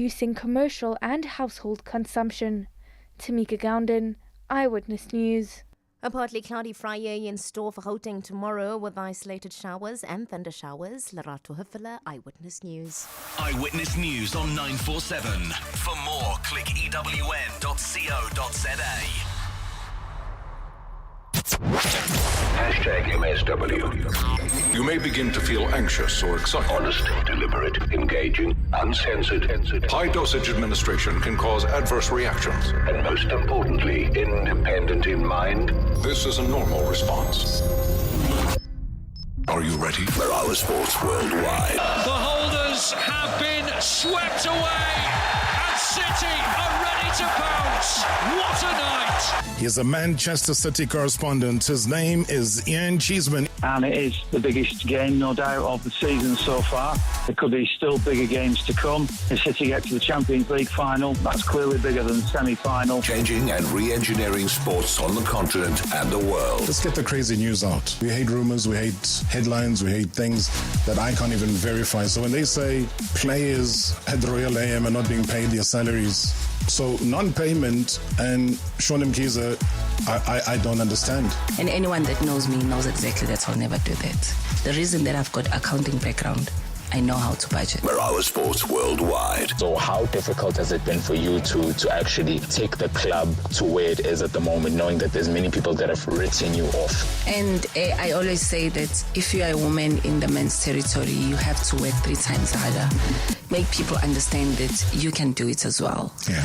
reducing commercial and household consumption. Tamika Gounden, Eyewitness News. A partly cloudy Friday in store for Gauteng tomorrow with isolated showers and thunder showers. Lerato Hufela, Eyewitness News. Eyewitness News on 947. For more, click ewn.co.za. #MSW. You may begin to feel anxious or excited. Honest, deliberate, engaging, uncensored. High dosage administration can cause adverse reactions. And most importantly, independent in mind. This is a normal response. Are you ready? Marawa Sports Worldwide. The holders have been swept away, and City are ready to pounce. What a night! He's a Manchester City correspondent. His name is Ian Cheeseman. And it is the biggest game, no doubt, of the season so far. There could be still bigger games to come. If City get to the Champions League final, that's clearly bigger than the semi-final. Changing and re-engineering sports on the continent and the world. Let's get the crazy news out. We hate rumors, we hate headlines, we hate things that I can't even verify. So when they say players at the Royal AM are not being paid their salaries, so non-payment and Sean Mkiza, I don't understand. And anyone that knows me knows exactly that I'll never do that. The reason that I've got accounting background, I know how to budget. Marawa Sports Worldwide. So how difficult has it been for you to actually take the club to where it is at the moment, knowing that there's many people that have written you off? And I always say that if you are a woman in the men's territory, you have to work 3 times harder. Make people understand that you can do it as well. Yeah.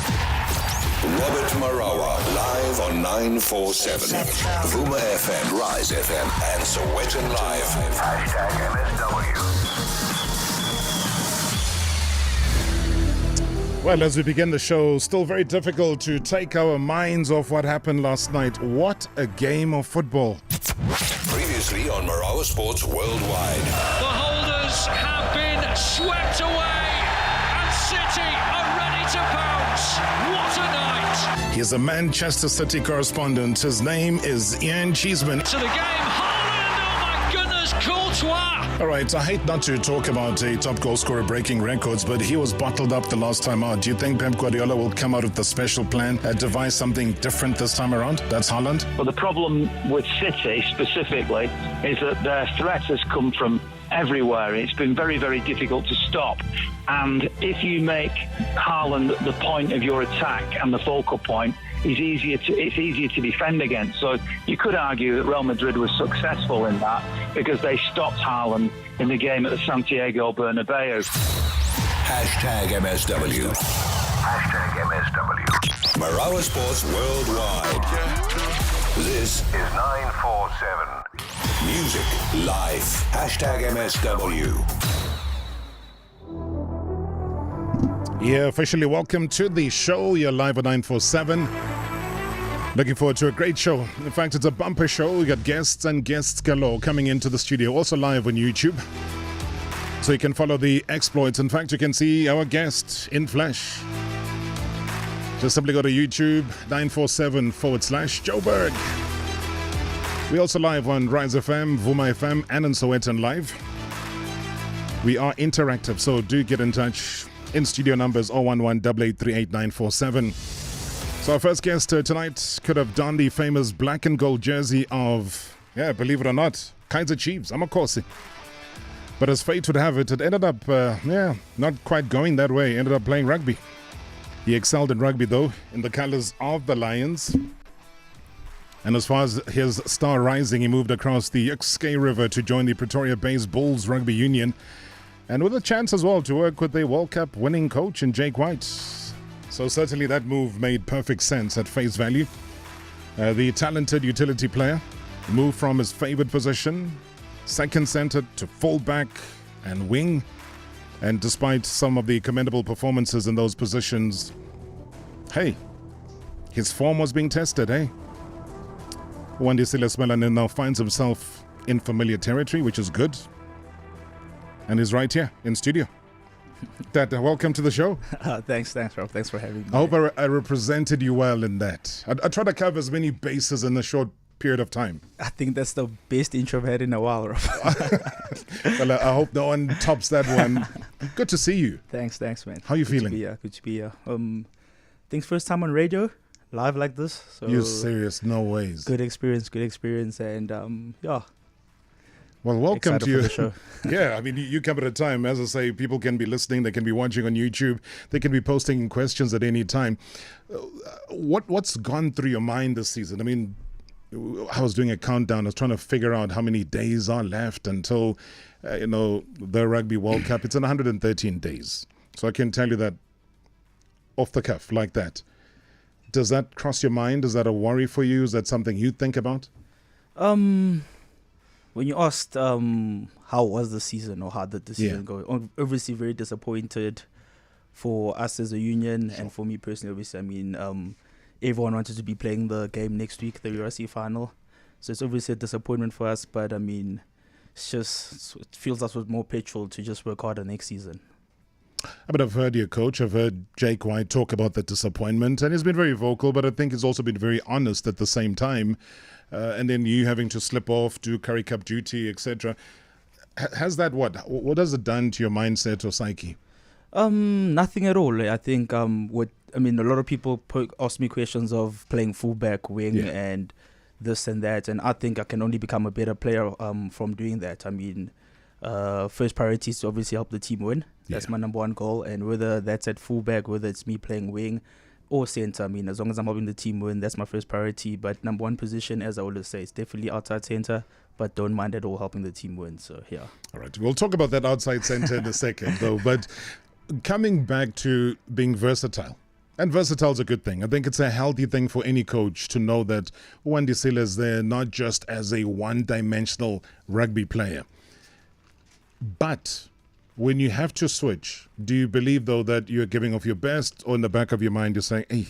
Robert Marawa, live on 947. Vuma FM, Rise FM, and Sowetan Live. #MSW. Well, as we begin the show, still very difficult to take our minds off what happened last night. What a game of football. Previously on Marawa Sports Worldwide. The holders have been swept away, and City are ready to pounce. What a night! He's a Manchester City correspondent. His name is Ian Cheeseman. To the game, Haaland, oh my goodness, Courtois! All right, I hate not to talk about a top goal scorer breaking records, but he was bottled up the last time out. Do you think Pep Guardiola will come out with a special plan, devise something different this time around? That's Haaland. But the problem with City specifically is that their threat has come from everywhere. It's been very, very difficult to stop. And if you make Haaland the point of your attack and the focal point, it's easier to defend against. So you could argue that Real Madrid was successful in that because they stopped Haaland in the game at the Santiago Bernabeu. #MSW. #MSW. Marawa Sports Worldwide. This is 947. Music live. #MSW. Yeah, officially welcome to the show. You're live at 947. Looking forward to a great show. In fact, it's a bumper show. We got guests and guests galore coming into the studio. Also live on YouTube. So you can follow the exploits. In fact, you can see our guest in flesh. Just simply go to YouTube, 947/Joburg. We also live on Rise FM, Vuma FM, and on Sowetan Live. We are interactive, so do get in touch. In studio numbers 011-883-8947. So our first guest tonight could have donned the famous black and gold jersey of, believe it or not, Kaizer Chiefs, Amakosi. But as fate would have it, it ended up, not quite going that way. Ended up playing rugby. He excelled in rugby, though, in the colours of the Lions. And as far as his star rising, he moved across the Uskay River to join the Pretoria-based Bulls Rugby Union. And with a chance as well to work with the World Cup winning coach in Jake White. So certainly that move made perfect sense at face value. The talented utility player moved from his favoured position, second centre, to fullback and wing. And despite some of the commendable performances in those positions, hey, his form was being tested, Wandisile Simelane now finds himself in familiar territory, which is good. And he's right here in studio. Dad, welcome to the show. Thanks, Rob. Thanks for having me. I hope I represented you well in that. I try to cover as many bases in a short period of time? I think that's the best intro I've had in a while, Rob. Well, I hope no one tops that one. Good to see you. Thanks, man. How are you feeling? Good to be here. Think first time on radio, live like this. So You're serious? No ways. Good experience, and yeah. Well, welcome Excited to you. for the show. Yeah, I mean, you come at a time. As I say, people can be listening. They can be watching on YouTube. They can be posting questions at any time. What's gone through your mind this season? I mean, I was doing a countdown. I was trying to figure out how many days are left until, the Rugby World Cup. It's in 113 days. So I can tell you that off the cuff like that. Does that cross your mind? Is that a worry for you? Is that something you think about? When you asked how was the season or how did the season go, obviously very disappointed for us as a union and for me personally. Obviously, I mean, everyone wanted to be playing the game next week, the URC final. So it's obviously a disappointment for us, but I mean, it feels like with more petrol to just work harder next season. I mean, I've heard your coach, I've heard Jake White talk about the disappointment, and he's been very vocal, but I think he's also been very honest at the same time. And then you having to slip off, do Currie Cup duty, etc. Has that what has it done to your mindset or psyche? Nothing at all. I think a lot of people ask me questions of playing fullback, wing, and this and that, and I think I can only become a better player from doing that. I mean, first priority is to obviously help the team win. That's my number one goal, and whether that's at fullback, whether it's me playing wing or centre, I mean, as long as I'm helping the team win, that's my first priority. But number one position, as I always say, is definitely outside centre, but don't mind at all helping the team win. So, yeah. All right. We'll talk about that outside centre in a second, though. But coming back to being versatile, and versatile is a good thing. I think it's a healthy thing for any coach to know that Wandisile is there not just as a one-dimensional rugby player. But when you have to switch, do you believe, though, that you're giving off your best, or in the back of your mind you're saying, hey,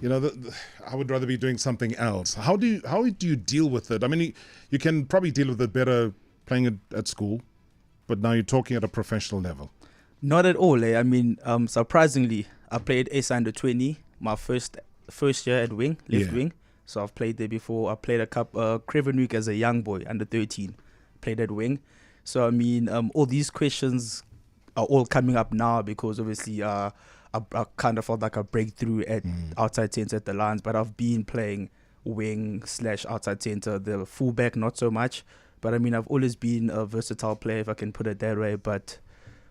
I would rather be doing something else? How do you deal with it? I mean, you can probably deal with it better playing it at school, but now you're talking at a professional level. Not at all. I mean, surprisingly, I played ASA under 20 my first year at wing, left wing. So I've played there before. I played a Cavin week as a young boy, under 13, played at wing. So, I mean, all these questions are all coming up now because obviously I kind of felt like a breakthrough at outside centre at the Lions, but I've been playing wing / outside centre, the fullback not so much. But I mean, I've always been a versatile player, if I can put it that way. But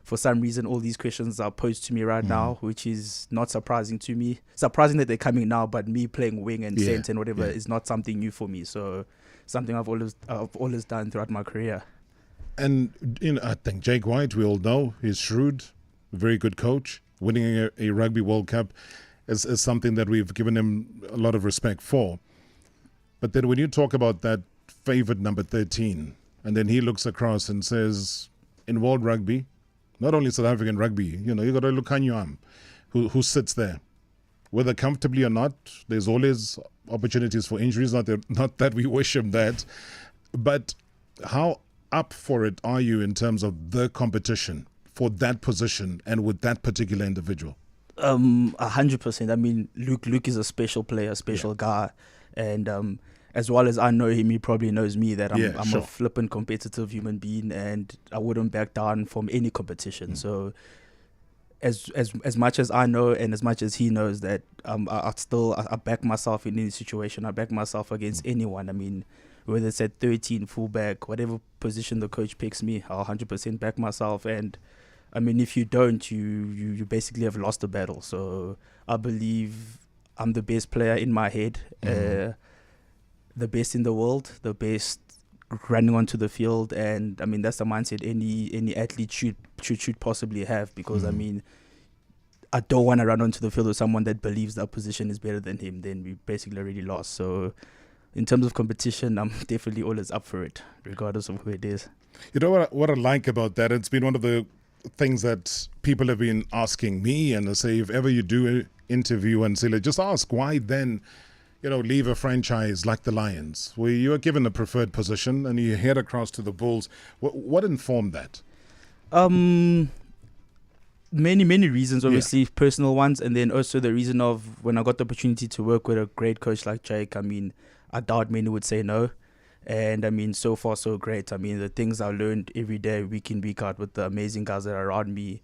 for some reason, all these questions are posed to me right now, which is not surprising to me. Surprising that they're coming now, but me playing wing and centre and whatever is not something new for me. So something I've always done throughout my career. And I think Jake White, we all know, he's shrewd, very good coach. Winning a Rugby World Cup is something that we've given him a lot of respect for. But then when you talk about that favoured number 13, and then he looks across and says, in world rugby, not only South African rugby, you got to look on your arm, who sits there. Whether comfortably or not, there's always opportunities for injuries, not that we wish him that. But how up for it are you in terms of the competition for that position and with that particular individual? 100%. I mean, Luke is a special player, a special guy, and as well as I know him, he probably knows me that I'm a flippant competitive human being, and I wouldn't back down from any competition. So as much as I know and as much as he knows that I back myself in any situation. I back myself against anyone. I mean, whether it's at 13, fullback, whatever position the coach picks me, I'll 100% back myself. And I mean, if you don't, you basically have lost the battle. So I believe I'm the best player in my head, the best in the world, the best running onto the field. And I mean, that's the mindset any athlete should possibly have, because I mean, I don't want to run onto the field with someone that believes that position is better than him. Then we basically already lost. So in terms of competition, I'm definitely always up for it, regardless of who it is. You know what I like about that? It's been one of the things that people have been asking me, and I say, if ever you do an interview and say, just ask why then, leave a franchise like the Lions, where you are given a preferred position and you head across to the Bulls. What informed that? Many reasons, obviously, personal ones, and then also the reason of when I got the opportunity to work with a great coach like Jake. I mean, I doubt many would say no. And I mean, so far so great. I mean, the things I learned every day, week in, week out, with the amazing guys that are around me,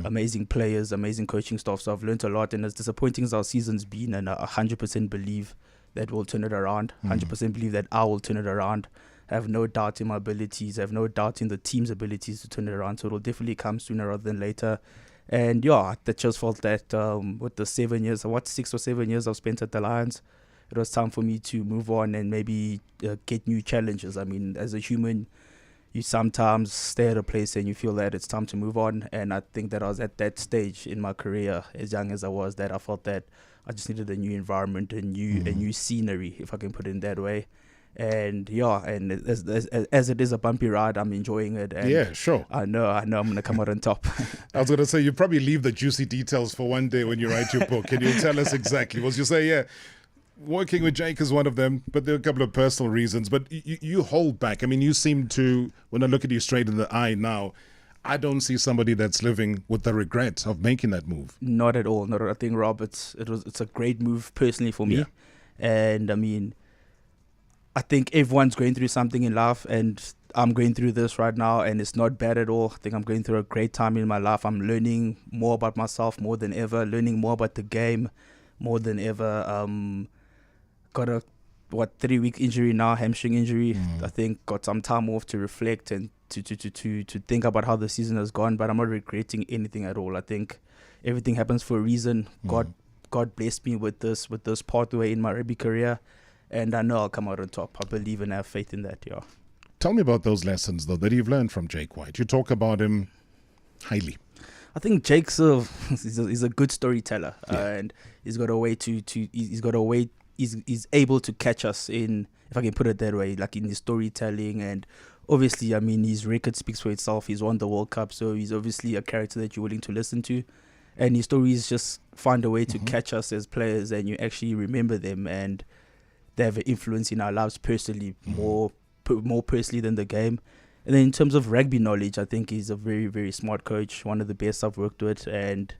amazing players, amazing coaching staff. So I've learned a lot, and as disappointing as our season's been, and I 100% believe that we'll turn it around, 100% believe that I will turn it around. I have no doubt in my abilities, I have no doubt in the team's abilities to turn it around. So it'll definitely come sooner rather than later. And yeah, I just felt that with the 6 or 7 years I've spent at the Lions, it was time for me to move on and maybe get new challenges. I mean, as a human, you sometimes stay at a place and you feel that it's time to move on. And I think that I was at that stage in my career, as young as I was, that I felt that I just needed a new environment, a new scenery, if I can put it in that way. And yeah, and as it is a bumpy ride, I'm enjoying it. And yeah, sure. I know I'm going to come out on top. I was going to say, you probably leave the juicy details for one day when you write your book. Can you tell us exactly? Was you say, yeah, working with Jake is one of them, but there are a couple of personal reasons. But you hold back. I mean, you seem to, when I look at you straight in the eye now, I don't see somebody that's living with the regret of making that move. Not at all. Not. I think, Rob, it's a great move personally for me. Yeah. And I mean, I think everyone's going through something in life, and I'm going through this right now, and it's not bad at all. I think I'm going through a great time in my life. I'm learning more about myself more than ever, learning more about the game more than ever. Got a 3-week injury now, hamstring injury. I think got some time off to reflect and to think about how the season has gone, but I'm not regretting anything at all. I think everything happens for a reason. God blessed me with this pathway in my rugby career, and I know I'll come out on top. I believe and have faith in that. Yeah. Tell me about those lessons though that you've learned from Jake White. You talk about him highly. I think Jake's he's a good storyteller, and he's got a way he's able to catch us in, if I can put it that way, like in his storytelling. And obviously, I mean, his record speaks for itself. He's won the World Cup, so he's obviously a character that you're willing to listen to. And his stories just find a way to catch us as players, and you actually remember them, and they have an influence in our lives personally, more personally than the game. And then in terms of rugby knowledge, I think he's a very, very smart coach, one of the best I've worked with. And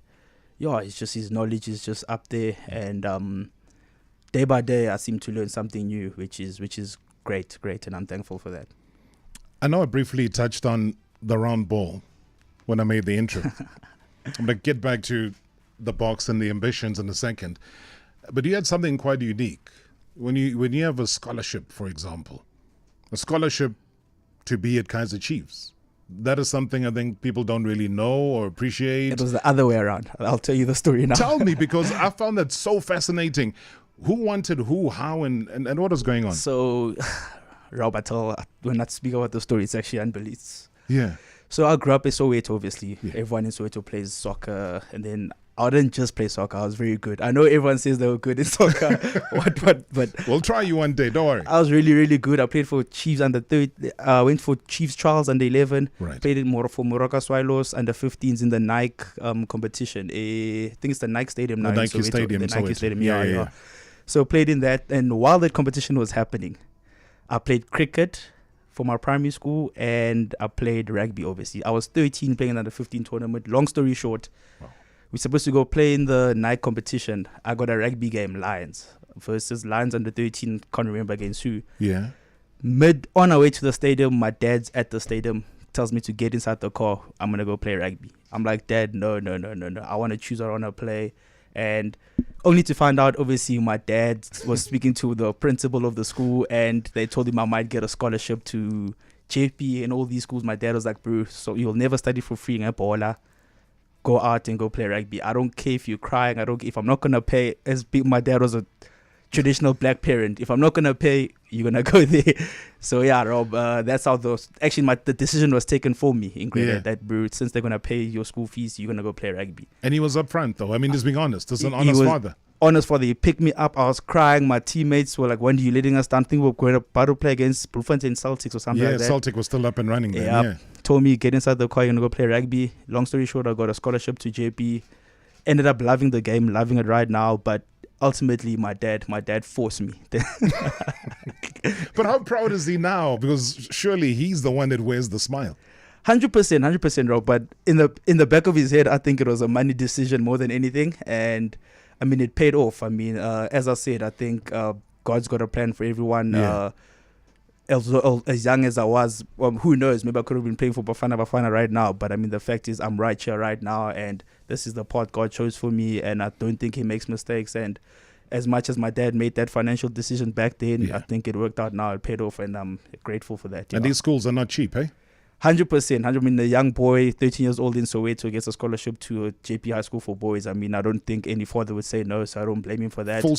yeah, it's just his knowledge is just up there. And day by day, I seem to learn something new, which is great, and I'm thankful for that. I know I briefly touched on the round ball when I made the intro. I'm going to get back to the box and the ambitions in a second. But you had something quite unique. When you have a scholarship, for example, a scholarship to be at Kaizer Chiefs, that is something I think people don't really know or appreciate. It was the other way around. I'll tell you the story now. Tell me, because I found that so fascinating. Who wanted who, how, and what was going on? So, Rob, when I speak about the story, it's actually unbelievable. Yeah. So I grew up in Soweto, obviously. Yeah. Everyone in Soweto plays soccer. And then I didn't just play soccer. I was very good. I know everyone says they were good in soccer. but we'll try you one day. Don't worry. I was really, really good. I played for Chiefs under 30. I went for Chiefs Trials under 11. Right. Played for Moroka Swallows under 15s in the Nike competition. I think it's the Nike Stadium now. The Nike Stadium. The Nike Stadium. Yeah. So played in that. And while that competition was happening, I played cricket for my primary school, and I played rugby, obviously. I was 13 playing in the under 15 tournament. Long story short, we're supposed to go play in the night competition. I got a rugby game, Lions versus Lions under 13, can't remember against who. Yeah. On our way to the stadium, my dad's at the stadium, tells me to get inside the car. I'm going to go play rugby. I'm like, Dad, no. I want to choose, I want to play. And only to find out, obviously, my dad was speaking to the principal of the school, and they told him I might get a scholarship to JP and all these schools. My dad was like, bro, so you'll never study for free in Ebola. Go out and go play rugby. I don't care if you're crying. If I'm not going to pay, my dad was a traditional black parent. If I'm not going to pay, you're going to go there. So yeah, Rob, that's how the decision was taken for me in grade 8, that, bro, since they're going to pay your school fees, you're going to go play rugby. And he was upfront though. I mean, just being honest. He's an honest father. Honest father. He picked me up. I was crying. My teammates were like, when are you letting us down? I think we were going to battle play against Bloemfontein Celtics or something like that. Yeah, Celtic was still up and running then. Yeah. Told me, get inside the car, you're going to go play rugby. Long story short, I got a scholarship to JP. Ended up loving the game, loving it right now. But ultimately, my dad forced me. But how proud is he now? Because surely he's the one that wears the smile. 100%, Rob. But in the back of his head, I think it was a money decision more than anything. And I mean, it paid off. I mean, as I said, I think God's got a plan for everyone. As young as I was, who knows? Maybe I could have been playing for Bafana right now. But I mean, the fact is, I'm right here right now, and this is the path God chose for me. And I don't think He makes mistakes. And as much as my dad made that financial decision back then, I think it worked out now. It paid off, and I'm grateful for that. And these schools are not cheap, eh? 100%. I mean, the young boy, 13 years old in Soweto, gets a scholarship to a JP High School for boys. I mean, I don't think any father would say no, so I don't blame him for that. Full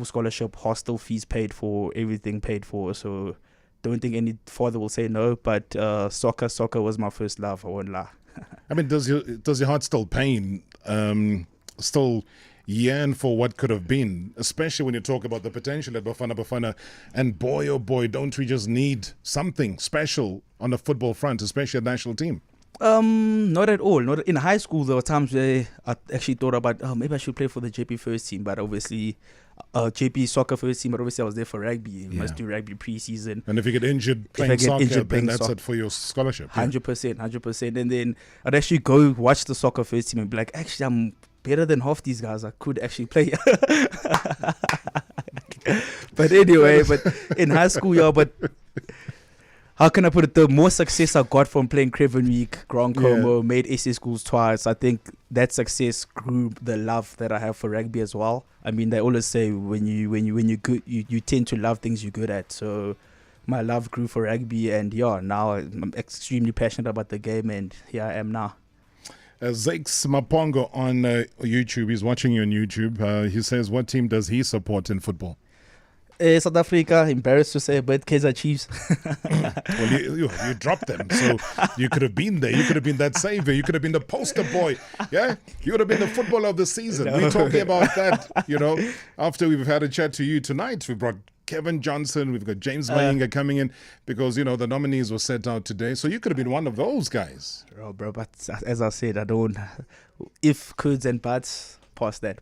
scholarship, hostel fees paid for, everything paid for. So don't think any father will say no. But soccer was my first love. I won't lie. I mean, does your heart still pain? Still yearn for what could have been, especially when you talk about the potential at Bafana, and boy oh boy, don't we just need something special on the football front, especially at national team? Not at all. Not in high school. There were times where I actually thought about, maybe I should play for the JP first team, but obviously JP soccer first team, but obviously I was there for rugby. You must do rugby pre-season. And if you get injured playing soccer, then that's it for your scholarship. 100%. And then I'd actually go watch the soccer first team and be like, actually, I'm better than half these guys. I could actually play. But anyway, in high school, but how can I put it? The more success I got from playing Craven Week, Grand Como, made SA schools twice. I think that success grew the love that I have for rugby as well. I mean, they always say when you're good, you tend to love things you're good at. So my love grew for rugby, and now I'm extremely passionate about the game, and here I am now. Zakes Mapongo on YouTube. He's watching you on YouTube. He says, what team does he support in football? South Africa, embarrassed to say, but Kaizer Chiefs. Well, you dropped them, so you could have been there. You could have been that savior. You could have been the poster boy. Yeah, you would have been the footballer of the season. We're talking about that. After we've had a chat to you tonight, we brought Kevin Johnson. We've got James Mayinga coming in because the nominees were set out today. So you could have been one of those guys. Bro, but as I said, I don't. If coulds and buts. Pause that.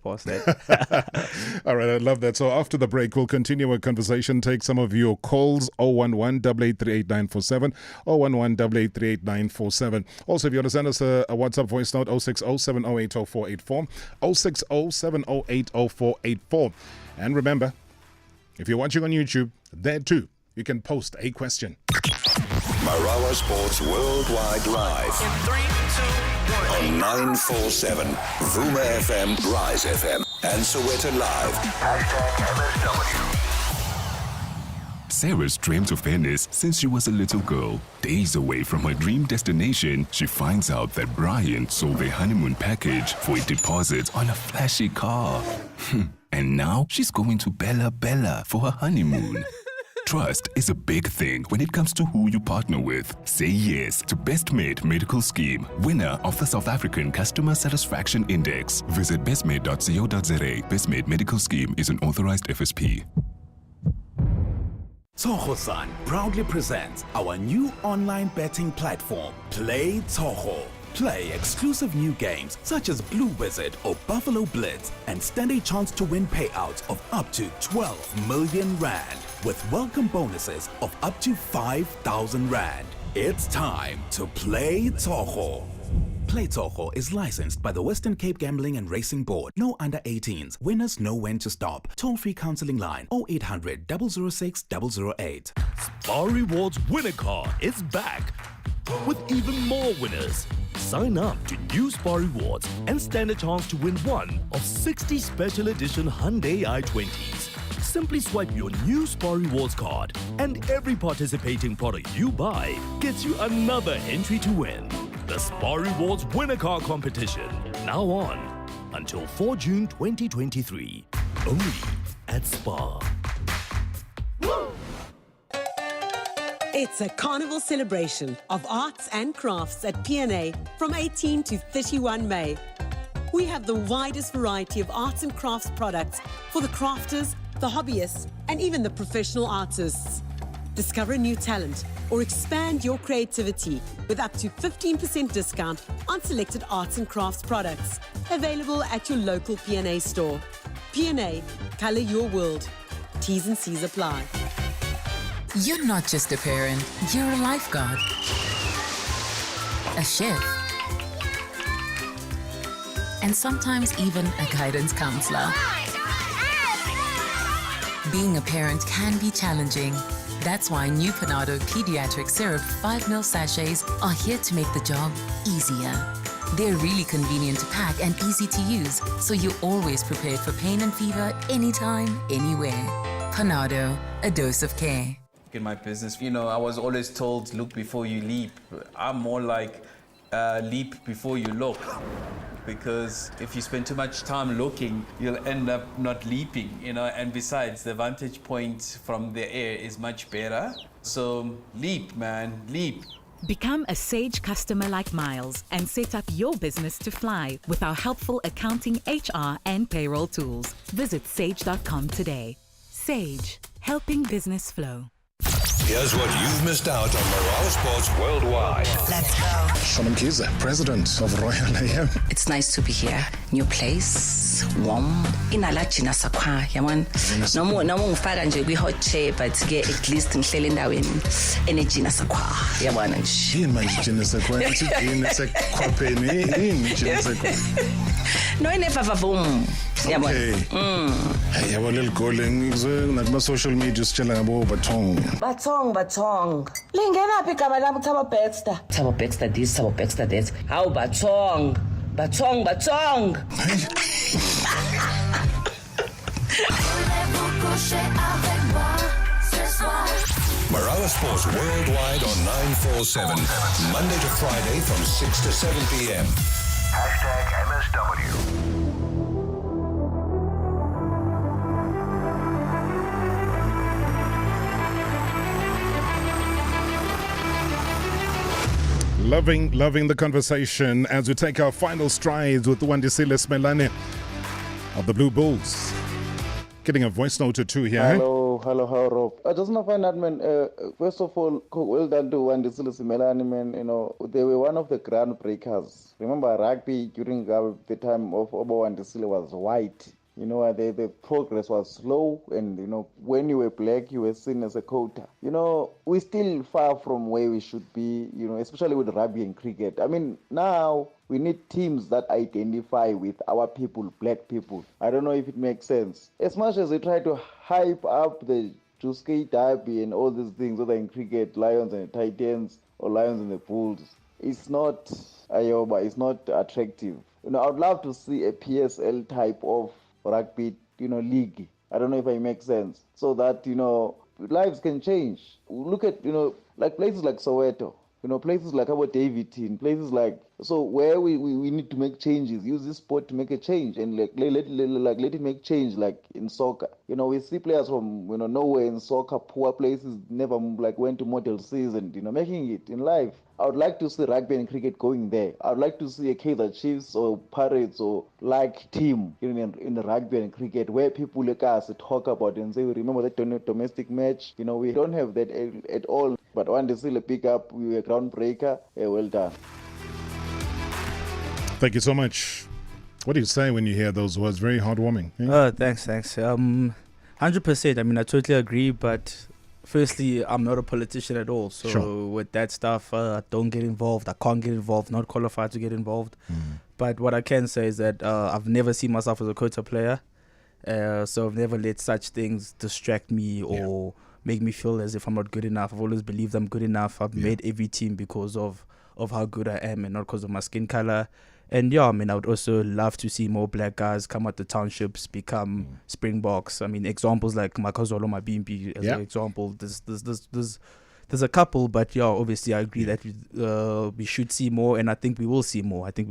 All right, I love that. So after the break, we'll continue our conversation. Take some of your calls, 011-883-8947, 011-883-8947. Also, if you want to send us a WhatsApp voice note, 060-708-0484, 060-708-0484. And remember, if you're watching on YouTube, there too, you can post a question. Marawa Sports Worldwide Live. In 3, 2, 1. On 947, Vuma FM, Rise FM, and Soweto Live. #MSW. Sarah's dreamt of Venice since she was a little girl. Days away from her dream destination, she finds out that Brian sold their honeymoon package for a deposit on a flashy car. And now she's going to Bella Bella for her honeymoon. Trust is a big thing when it comes to who you partner with. Say yes to Best Made Medical Scheme, winner of the South African Customer Satisfaction Index. Visit bestmade.co.za. Best Made Medical Scheme is an authorized FSP. Tsogo-san proudly presents our new online betting platform, Play Tsogo. Play exclusive new games such as Blue Wizard or Buffalo Blitz and stand a chance to win payouts of up to 12 million rand with welcome bonuses of up to 5,000 rand. It's time to Play Tsogo. Play Tsogo is licensed by the Western Cape Gambling and Racing Board. No under 18s. Winners know when to stop. Toll-free counseling line 0800 006 008. Spar Rewards Winner Car is back with even more winners. Sign up to new Spar Rewards and stand a chance to win one of 60 special edition Hyundai i20s. Simply swipe your new Spar Rewards card and every participating product you buy gets you another entry to win. The Spar Rewards Winner Car competition, now on until 4 June 2023. Only at Spar. It's a carnival celebration of arts and crafts at P&A from 18 to 31 May. We have the widest variety of arts and crafts products for the crafters, the hobbyists, and even the professional artists. Discover a new talent or expand your creativity with up to 15% discount on selected arts and crafts products. Available at your local P&A store. P&A, color your world. T's and C's apply. You're not just a parent, you're a lifeguard, a chef, and sometimes even a guidance counselor. Being a parent can be challenging. That's why new Panado Pediatric Syrup 5ml sachets are here to make the job easier. They're really convenient to pack and easy to use, so you're always prepared for pain and fever anytime, anywhere. Panado, a dose of care. In my business, I was always told, look before you leap. I'm more like, leap before you look. Because if you spend too much time looking, you'll end up not leaping, and besides, the vantage point from the air is much better. So leap, man, leap. Become a Sage customer like Miles and set up your business to fly with our helpful accounting, HR, and payroll tools. Visit sage.com today. Sage, helping business flow. Here's what you've missed out on Marawa Sports Worldwide. Let's go. Shalom Kiza, President of Royal AM. It's nice to be here. New place, warm. Inalajina sakwa, yaman. Nomu ngifaka nje kwi hot chair, but at least ngihlele endaweni energy nasakwa. Yabona nje. Yini manje jina sakwa? Yini sekwapheni? Yini jina sakwa? No inefavavum. Okay. Hey, yabo little calling ngizwe social media sitshela ngabo Batong. Lingena phi igama lami Thabo Baxter. Thabo Baxter this, Thabo Baxter that. How Batong. Marawa Sports Worldwide on 947. Monday to Friday from 6 to 7 p.m. #MSW. Loving the conversation as we take our final strides with Wandisile Simelane of the Blue Bulls. Getting a voice note or two here. Hello, Rob. I just want to find out, man, first of all, well done to Wandisile Simelane, man. They were one of the groundbreakers. Remember, rugby during the time of Obo Wandisile was white. The progress was slow, and when you were black, you were seen as a quota. We're still far from where we should be, especially with rugby and cricket. I mean, now we need teams that identify with our people, black people. I don't know if it makes sense. As much as we try to hype up the Juske Derby and all these things, whether in cricket, Lions and the Titans or Lions and the Bulls, it's not Ayoba, it's not attractive. I'd love to see a PSL type of rugby, league. I don't know if it makes sense. So that, lives can change. Look at, like places like Soweto, places like Abu Davidson, places like, so where we need to make changes, use this sport to make a change and let it make change, like in soccer. We see players from, nowhere in soccer, poor places, never went to model season, making it in life. I would like to see rugby and cricket going there. I would like to see a Kaizer Chiefs or Pirates or team in the rugby and cricket where people like us talk about and say, we remember that domestic match. We don't have that at all. But one day still a pick up, we were a groundbreaker. Well done. Thank you so much. What do you say when you hear those words? Very heartwarming. Yeah? Thanks. 100%. I mean, I totally agree, but firstly, I'm not a politician at all. So sure. With that stuff, I don't get involved. I can't get involved, not qualified to get involved. But what I can say is that I've never seen myself as a quota player. So I've never let such things distract me or make me feel as if I'm not good enough. I've always believed I'm good enough. I've made every team because of how good I am and not because of my skin color. And I would also love to see more black guys come out the townships, become Springboks. I mean, examples like Makazolo Mabimbi as an example. There's a couple, but obviously I agree that we should see more, and I think we will see more. I think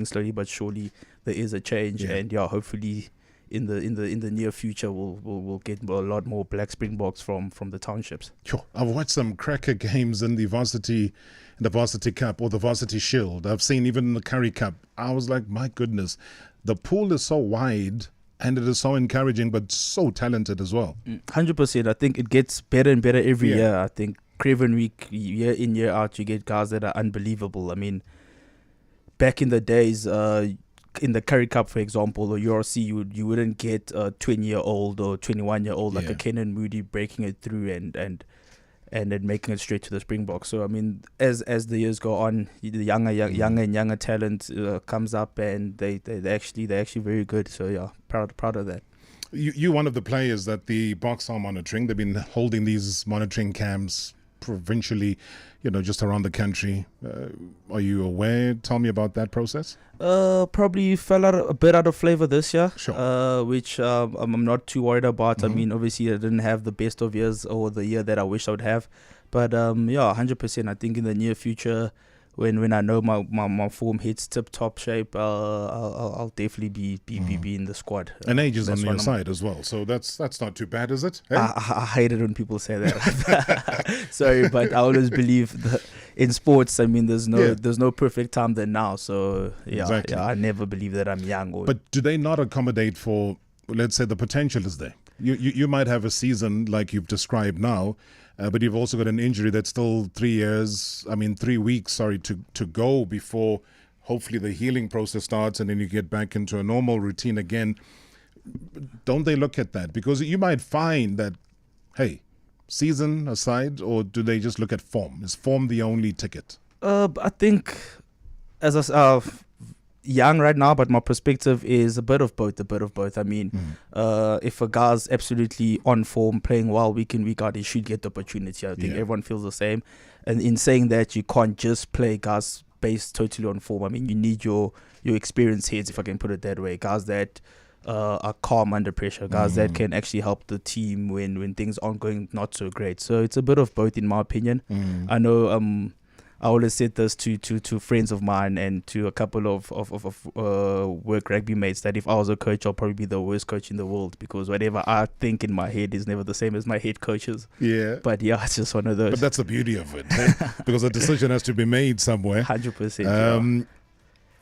slowly but surely there is a change, and hopefully in the near future we'll get a lot more black Springboks from the townships. Sure. I've watched some cracker games in the varsity cup or the varsity shield. I've seen even in the Curry Cup. I was like, my goodness, the pool is so wide and it is so encouraging, but so talented as well. 100%. I think it gets better and better every year. I think Craven Week, year in, year out, you get guys that are unbelievable. I mean, back in the days, in the Curry Cup, for example, or URC, you wouldn't get a 20-year-old or 21-year-old like a Kenan Moody breaking it through and then making it straight to the Springboks. So I mean, as the years go on, the younger talent comes up, and they actually very good. So proud of that. You're one of the players that the Boks are monitoring. They've been holding these monitoring camps provincially, just around the country. Are you aware? Tell me about that process. Probably fell a bit out of flavor this year, sure. Which I'm not too worried about. Mm-hmm. I mean, obviously I didn't have the best of years or the year that I wish I would have, but 100%. I think in the near future, when I know my form hits tip top shape, I'll definitely be in the squad. And age is on your side as well, so that's not too bad, is it? Hey? I hate it when people say that. Sorry, but I always believe that in sports, I mean, there's no perfect time than now. So Exactly. I never believe that I'm young. But do they not accommodate for, let's say, the potential is there? You might have a season like you've described now, but you've also got an injury that's still 3 weeks, to go before hopefully the healing process starts and then you get back into a normal routine again. Don't they look at that? Because you might find that, hey, season aside, or do they just look at form? Is form the only ticket? I think as young right now, but my perspective is a bit of both. I mean, if a guy's absolutely on form, playing well week in, week out, he should get the opportunity. I think everyone feels the same. And in saying that, you can't just play guys based totally on form. I mean, you need your experienced heads, if I can put it that way. Guys that are calm under pressure, guys that can actually help the team when things aren't going not so great. So it's a bit of both, in my opinion. I know I always said this to friends of mine and to a couple of work rugby mates that if I was a coach, I'll probably be the worst coach in the world, because whatever I think in my head is never the same as my head coach's. Yeah. But it's just one of those. But that's the beauty of it, because a decision has to be made somewhere. 100%.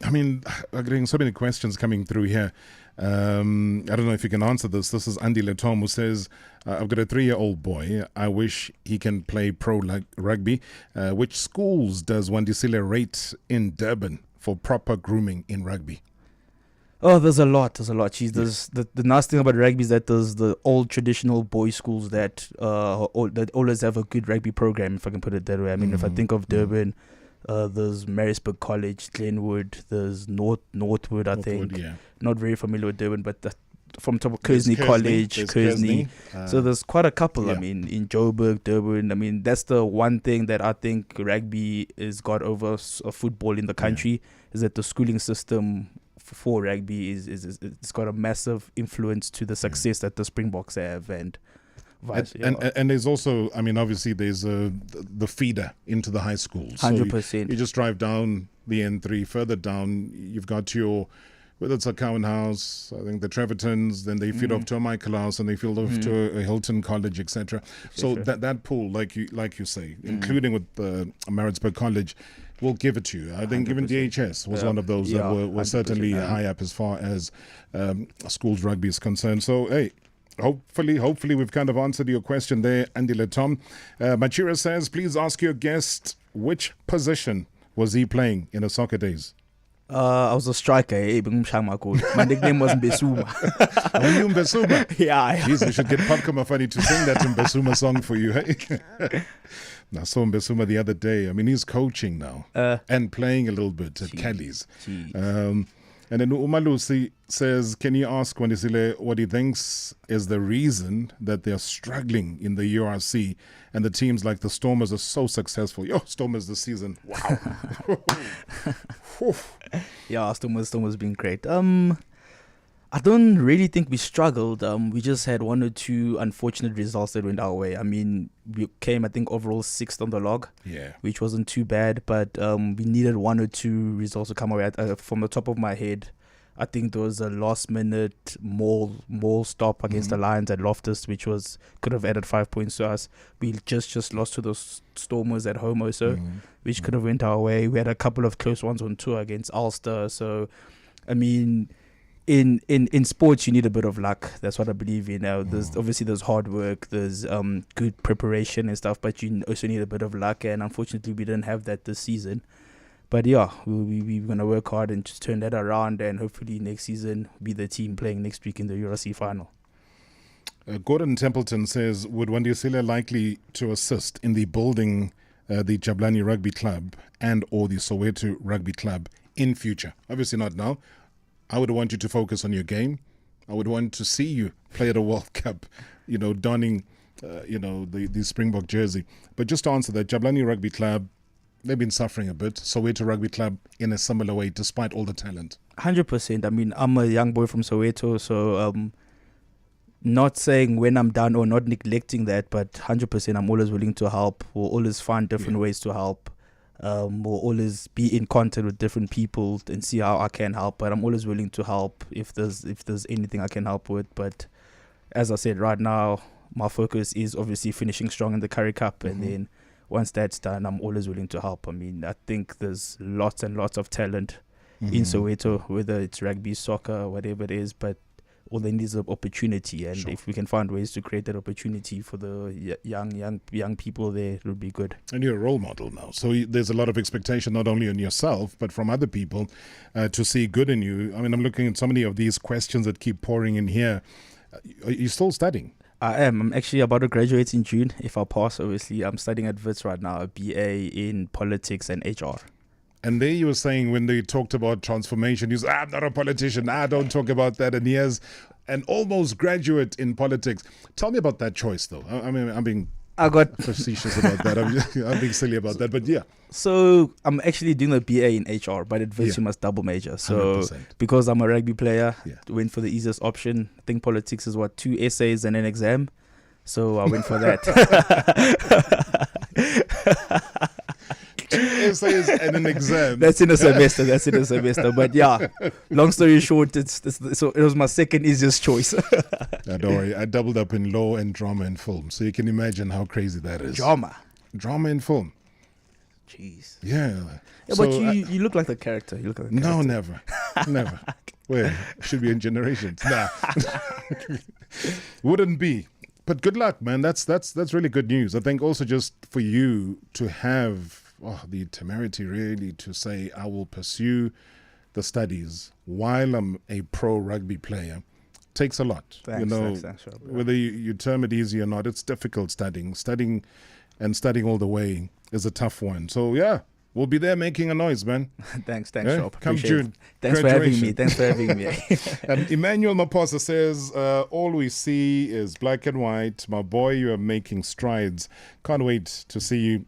I mean, I'm getting so many questions coming through here. I don't know if you can answer this. This is Andy Letom, who says, I've got a 3-year-old boy. I wish he can play pro rugby. Which schools does Wandisile rate in Durban for proper grooming in rugby? Oh, there's a lot. The nice thing about rugby is that there's the old traditional boys' schools that always have a good rugby program, if I can put it that way. I mean, if I think of Durban, there's Maritzburg College, Glenwood, there's Northwood, I think. Yeah. Not very familiar with Durban, but from top of Kearney College, Kearney. So there's quite a couple. I mean, in Joburg, Durban. I mean, that's the one thing that I think rugby has got over football in the country, is that the schooling system for rugby it's got a massive influence to the success that the Springboks have and there's also, I mean, obviously there's the feeder into the high schools. 100%. You just drive down the N3, further down, you've got whether it's a Cavin House, I think the Trevertons, then they feed off to a Michael House, and they feed off to a Hilton College, etc. So that pool, like you say, including with the Maritzburg College, will give it to you. I think 100%. Even DHS was one of those that were certainly high up as far as schools rugby is concerned. So, hey, Hopefully we've kind of answered your question there, Andy Letom. Machira says, please ask your guest which position was he playing in the soccer days? I was a striker. My nickname was Mbesuma. Were you Mbesuma? Yeah. Jeez, we should get Pamka Mafani to sing that Mbesuma song for you. Hey? I saw Mbesuma the other day. I mean, he's coaching now and playing a little bit at Kelly's. And then Umalusi says, can you ask Wandisile what he thinks is the reason that they're struggling in the URC and the teams like the Stormers are so successful? Stormers this season. Wow. Stormers been great. I don't really think we struggled. We just had one or two unfortunate results that went our way. I mean, we came, I think, overall 6th on the log, which wasn't too bad. But we needed one or two results to come our way. From the top of my head, I think there was a last-minute mall stop against the Lions at Loftus, which could have added 5 points to us. We just lost to those Stormers at home also, which could have went our way. We had a couple of close ones on tour against Ulster. So, I mean, in sports you need a bit of luck. That's what I believe in. There's hard work, there's good preparation and stuff, but you also need a bit of luck, and unfortunately we didn't have that this season. But we're going to work hard and just turn that around, and hopefully next season be the team playing next week in the URC final. Gordon Templeton says, would Wandisile likely to assist in the building the Jabulani Rugby Club and or the Soweto Rugby Club in future? Obviously not now. I would want you to focus on your game I would want to see you play at a World Cup, donning, the Springbok jersey. But just to answer that, Jabulani Rugby Club, they've been suffering a bit. Soweto Rugby Club in a similar way, despite all the talent. 100%. I mean, I'm a young boy from Soweto, so not saying when I'm done or not neglecting that, but 100% I'm always willing to help. We'll always find different ways to help. We'll always be in contact with different people and see how I can help. But I'm always willing to help if there's anything I can help with. But as I said, right now, my focus is obviously finishing strong in the Currie Cup, and then once that's done, I'm always willing to help. I mean, I think there's lots and lots of talent in Soweto, whether it's rugby, soccer, whatever it is, but all they need is an opportunity, and if we can find ways to create that opportunity for the young people there, it would be good. And you're a role model now, so there's a lot of expectation not only on yourself but from other people to see good in you. I mean, I'm looking at so many of these questions that keep pouring in here. Are you still studying? I am. I'm actually about to graduate in June. If I pass, obviously, I'm studying at WITS right now, a BA in politics and HR. And there you were saying when they talked about transformation, you said, I'm not a politician, don't talk about that. And he has an almost graduate in politics. Tell me about that choice, though. I mean, I'm being facetious about that. I'm being silly about that, but yeah. So I'm actually doing a BA in HR, but at WITS you must double major. So 100%. Because I'm a rugby player, went for the easiest option. I think politics is 2 essays and an exam. So I went for that. 2 essays and an exam. That's in a semester. But yeah, long story short, so it was my second easiest choice. Don't worry, I doubled up in law and drama and film, so you can imagine how crazy that is. Drama and film. Jeez. Yeah, so, but you look like the character. You look like the character. No, never. Well, should be in generations. Nah, wouldn't be. But good luck, man. That's really good news. I think also just for you to have the temerity really to say, I will pursue the studies while I'm a pro rugby player, takes a lot. Thanks, whether you term it easy or not, it's difficult studying all the way is a tough one. So yeah, we'll be there making a noise, man. Thanks, Rob. Come June. Thanks for having me. And Emmanuel Maposa says, all we see is black and white. My boy, you are making strides. Can't wait to see you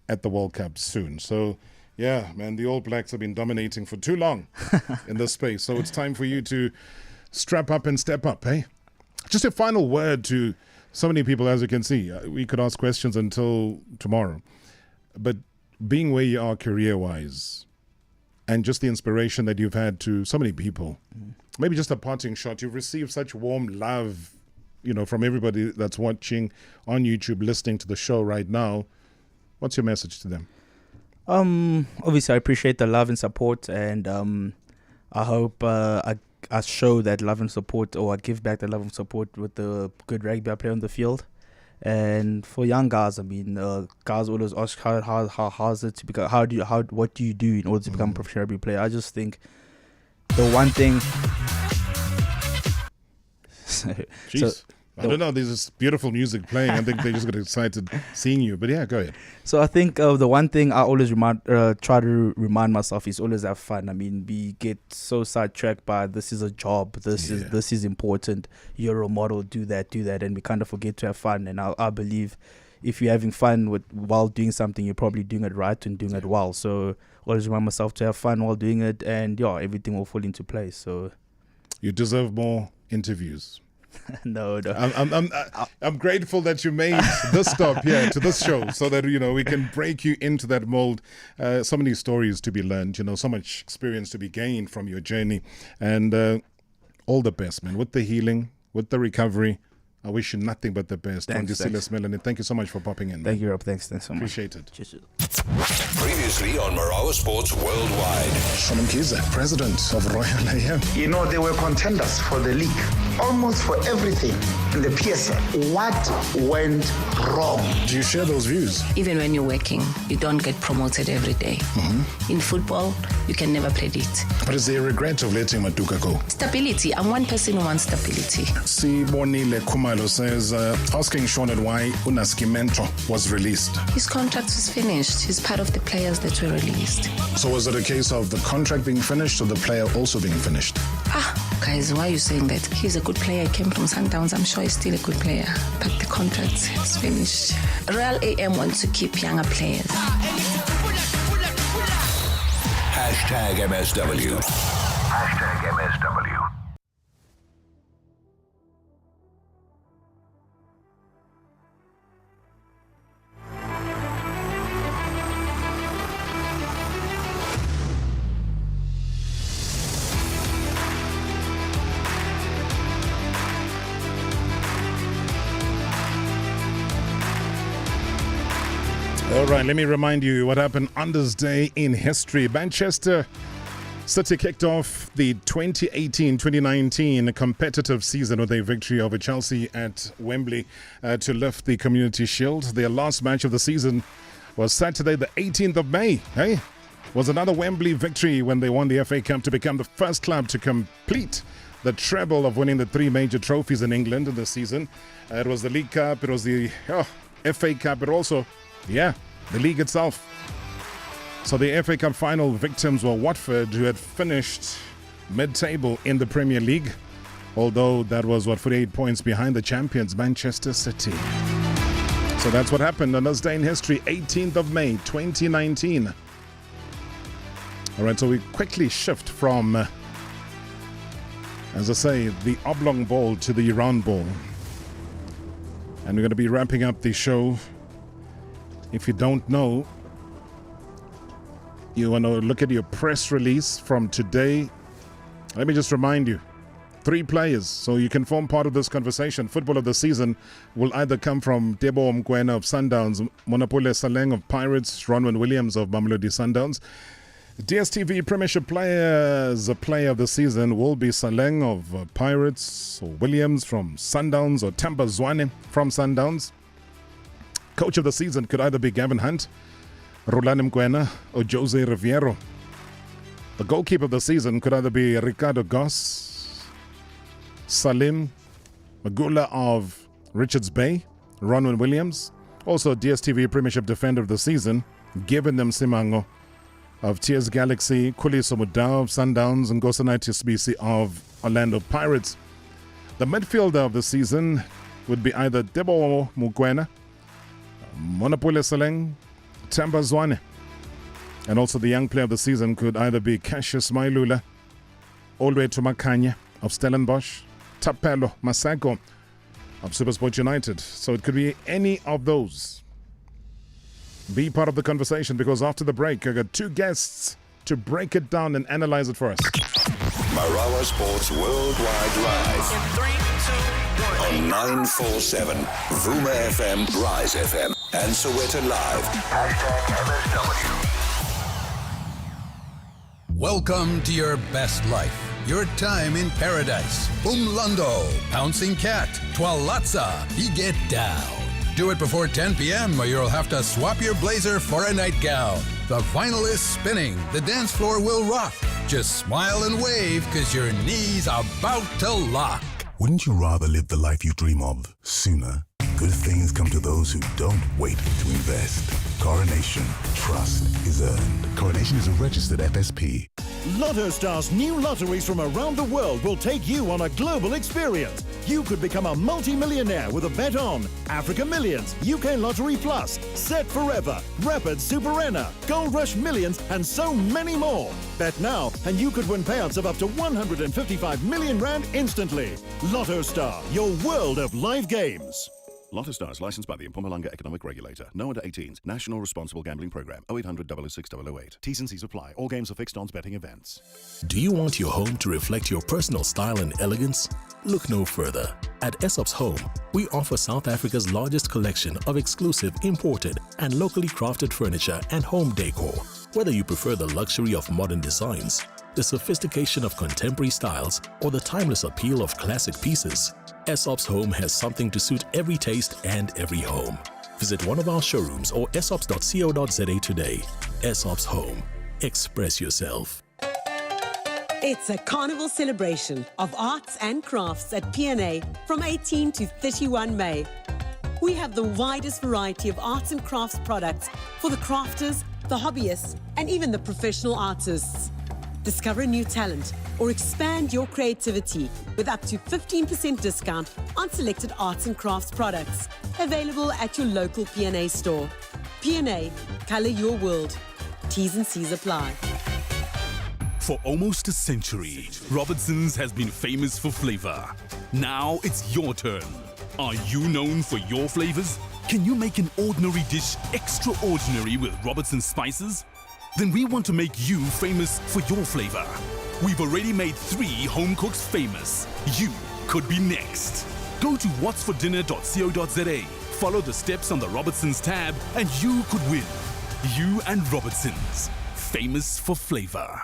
at the World Cup soon. So yeah, man, the All Blacks have been dominating for too long in this space. So it's time for you to strap up and step up, eh? Just a final word to so many people, as you can see. We could ask questions until tomorrow. But being where you are career-wise and just the inspiration that you've had to so many people, maybe just a parting shot. You've received such warm love, from everybody that's watching on YouTube, listening to the show right now. What's your message to them? Obviously, I appreciate the love and support, and I hope I show that love and support, or I give back the love and support with the good rugby I play on the field. And for young guys, I mean, guys always ask how is it to become? What do you do in order to become a professional rugby player? I just think the one thing. Jeez. I don't know. There's this beautiful music playing. I think they just got excited seeing you. But yeah, go ahead. So I think the one thing I always try to remind myself is always have fun. I mean, we get so sidetracked by this is a job. This is important. You're a model. Do that, and we kind of forget to have fun. And I believe if you're having fun while doing something, you're probably doing it right and doing it well. So always remind myself to have fun while doing it, and everything will fall into place. So you deserve more interviews. No. I'm grateful that you made this stop here to this show so that we can break you into that mold. So many stories to be learned, so much experience to be gained from your journey, and all the best, man, with the healing, with the recovery. I wish you nothing but the best. Wandisile Simelane, thank you so much for popping in. Thank you, Rob. Thanks so much. Appreciate it. Cheers. Previously on Marawa Sports Worldwide. Shalom Kiza, president of Royal AM. They were contenders for the league, almost for everything in the PSL. What went wrong? Do you share those views? Even when you're working, you don't get promoted every day. In football, you can never predict. But is there a regret of letting Maduka go? Stability. I'm one person who wants stability. Sibonile Kumalo says, asking Sean why Unaskimento was released. His contract was finished. He's part of the players that were released. So was it a case of the contract being finished or the player also being finished? guys, why are you saying that? He's a good player. He came from Sundowns. I'm sure he's still a good player. But the contract is finished. Real AM wants to keep younger players. #MSW. #MSW. All right, let me remind you what happened on this day in history. Manchester City kicked off the 2018-2019 competitive season with a victory over Chelsea at Wembley to lift the Community Shield. Their last match of the season was Saturday, the 18th of May. Hey, was another Wembley victory when they won the FA Cup to become the first club to complete the treble of winning the three major trophies in England in the season. It was the League Cup, it was the FA Cup, but also, the league itself. So the FA Cup final victims were Watford, who had finished mid-table in the Premier League, although that was 48 points behind the champions, Manchester City. So that's what happened on this day in history, 18th of May, 2019. All right, so we quickly shift from, as I say, the oblong ball to the round ball. And we're going to be wrapping up the show. If you don't know, you want to look at your press release from today. Let me just remind you, 3 players, so you can form part of this conversation. Football of the season will either come from Teboho Mokoena of Sundowns, Monnapule Saleng of Pirates, Ronwen Williams of Mamelodi Sundowns. DStv Premiership player of the season will be Saleng of Pirates, or Williams from Sundowns, or Themba Zwane from Sundowns. Coach of the season could either be Gavin Hunt, Rulani Mokwena, or Jose Riveiro. The goalkeeper of the season could either be Ricardo Goss, Salim Magula of Richards Bay, Ronwen Williams. Also DStv Premiership defender of the season, Gavin Simango of TS Galaxy, Khuliso Mudau of Sundowns, and Nkosanathi Sibisi of Orlando Pirates. The midfielder of the season would be either Teboho Mokwena, Monnapule Saleng, Themba Zwane. And also the young player of the season could either be Cassius Mailula, Olwe Tumakanya of Stellenbosch, Tapelo Masako of Supersport United. So it could be any of those. Be part of the conversation, because after the break, I got 2 guests to break it down and analyze it for us. Marawa Sports Worldwide Live. In 3, 2, 1. On 947, Vuma FM, Rise FM, and Soweto Live. #MSW. Welcome to your best life. Your time in paradise. Umlando, Pouncing Cat, Twalatsa, Get Down. Do it before 10 p.m. or you'll have to swap your blazer for a nightgown. The vinyl is spinning. The dance floor will rock. Just smile and wave, because your knees are about to lock. Wouldn't you rather live the life you dream of sooner? Good things come to those who don't wait to invest. Coronation Trust is earned. Coronation is a registered FSP. Lotto Star's new lotteries from around the world will take you on a global experience. You could become a multi-millionaire with a bet on Africa Millions, UK Lottery Plus, Set Forever, Rapid Superenna, Gold Rush Millions, and so many more. Bet now and you could win payouts of up to 155 million rand instantly. Lotto Star, your world of live games. Lotto Stars, licensed by the Mpumalanga Economic Regulator. No under 18s. National Responsible Gambling Program. 0800 006 008. T's and C's apply. All games are fixed odds betting events. Do you want your home to reflect your personal style and elegance? Look no further. At Aesop's Home, we offer South Africa's largest collection of exclusive imported and locally crafted furniture and home decor. Whether you prefer the luxury of modern designs, the sophistication of contemporary styles, or the timeless appeal of classic pieces, Aesop's Home has something to suit every taste and every home. Visit one of our showrooms or aesops.co.za today. Aesop's Home. Express yourself. It's a carnival celebration of arts and crafts at P&A from 18 to 31 May. We have the widest variety of arts and crafts products for the crafters, the hobbyists, and even the professional artists. discover a new talent, or expand your creativity with up to 15% discount on selected arts and crafts products. Available at your local P&A store. P&A, colour your world. T's and C's apply. For almost a century, Robertson's has been famous for flavor. Now it's your turn. Are you known for your flavors? Can you make an ordinary dish extraordinary with Robertson's spices? Then we want to make you famous for your flavor. We've already made 3 home cooks famous. You could be next. Go to whatsfordinner.co.za, follow the steps on the Robertson's tab, and you could win. You and Robertson's, famous for flavor.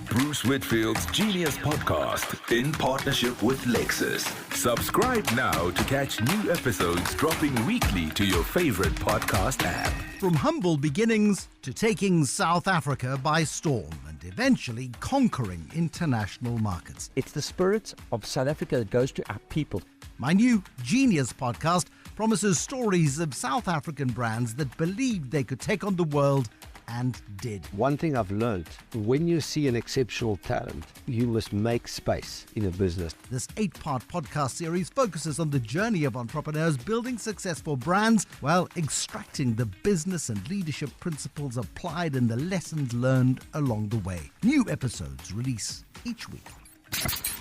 Bruce Whitfield's Genius Podcast in partnership with Lexus. Subscribe now to catch new episodes dropping weekly to your favorite podcast app. From humble beginnings to taking South Africa by storm and eventually conquering international markets. It's the spirit of South Africa that goes to our people. My new Genius Podcast promises stories of South African brands that believed they could take on the world and did. One thing I've learned, when you see an exceptional talent, you must make space in a business. This 8-part podcast series focuses on the journey of entrepreneurs building successful brands while extracting the business and leadership principles applied and the lessons learned along the way. New episodes release each week.